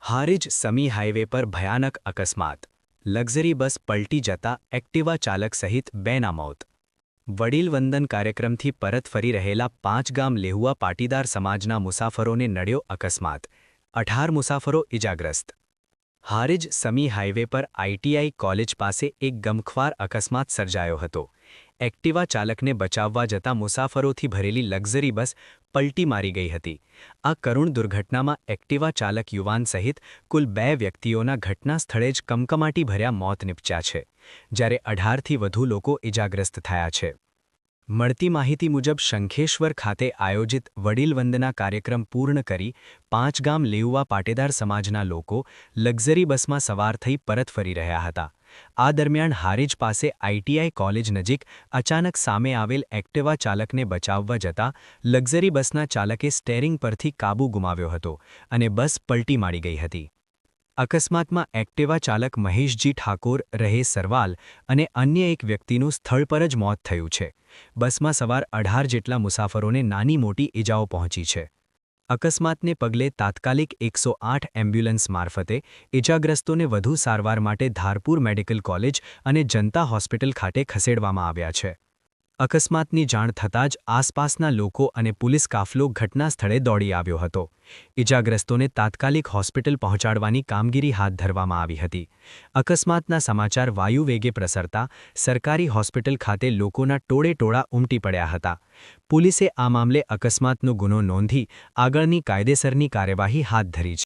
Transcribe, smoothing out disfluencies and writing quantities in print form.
હારીજ સમી highway પર ભયાનક અકસ્માત. લક્ઝરી બસ પલટી જતા એક્ટિવા ચાલક સહિત 2ના મોત. વડીલ વંદન કાર્યક્રમથી પરત ફરી રહેલા 5 ગામ લેહુઆ પાટીદાર સમાજના મુસાફરોને નડ્યો અકસ્માત. 18 મુસાફરો ઇજાગ્રસ્ત. હારીજ સમી હાઈવે પર આઈટીઆઈ કોલેજ પાસે એક ગમખ્વાર અકસ્માત સર્જાયો હતો. એક્ટિવા ચાલકને બચાવવા જતા મુસાફરોથી ભરેલી લક્ઝરી બસ પલટી મારી ગઈ હતી. આ કરુણ દુર્ઘટનામાં એક્ટિવા ચાલક યુવાન સહિત કુલ 2 વ્યક્તિઓના ઘટના સ્થળે જ કમકમાટી ભર્યા મોત નિપજ્યા છે, જ્યારે 18થી વધુ લોકો ઇજાગ્રસ્ત થયા છે. મળતી માહિતી મુજબ શંખેશ્વર ખાતે આયોજિત વડીલ વંદના કાર્યક્રમ પૂર્ણ કરી 5 ગામ લેહુઆ પાટીદાર સમાજના લોકો લક્ઝરી બસમાં સવાર થઈ પરત ફરી રહ્યા હતા. આ દરમિયાન હારીજ પાસે આઈટીઆઈ કોલેજ નજીક અચાનક સામે આવેલ એક્ટિવા ચાલકને બચાવવા જતા લક્ઝરી બસના ચાલકે સ્ટેરિંગ પરથી કાબૂ ગુમાવ્યો હતો અને બસ પલટી મારી ગઈ હતી. અકસ્માતમાં એક્ટિવા ચાલક મહેશજી ઠાકોર રહે સરવાલ અને અન્ય એક વ્યક્તિનું સ્થળ પર જ મોત થયું છે. બસમાં સવાર 18 જેટલા મુસાફરોને નાની મોટી ઇજાઓ પહોંચી છે. અકસ્માતને પગલે તાત્કાલિક 108 એમ્બ્યુલન્સ મારફતે ઇજાગ્રસ્તોને વધુ સારવાર માટે ધારપુર મેડિકલ કોલેજ અને જનતા હોસ્પિટલ ખાતે ખસેડવામાં આવ્યા છે. અકસ્માતની જાણ થતાં જ આસપાસના લોકો અને પોલીસ કાફલો ઘટના સ્થળે દોડી આવ્યો હતો. ઇજાગ્રસ્તોને તાત્કાલિક હોસ્પિટલ પહોંચાડવાની કામગીરી હાથ ધરવામાં આવી હતી. અકસ્માતના સમાચાર વાયુ વેગે પ્રસરતા સરકારી હોસ્પિટલ ખાતે લોકોના ટોળેટોળા ઉમટી પડ્યા હતા. પોલીસે આ મામલે અકસ્માતનો ગુનો નોંધી આગળની કાયદેસરની કાર્યવાહી હાથ ધરી છે.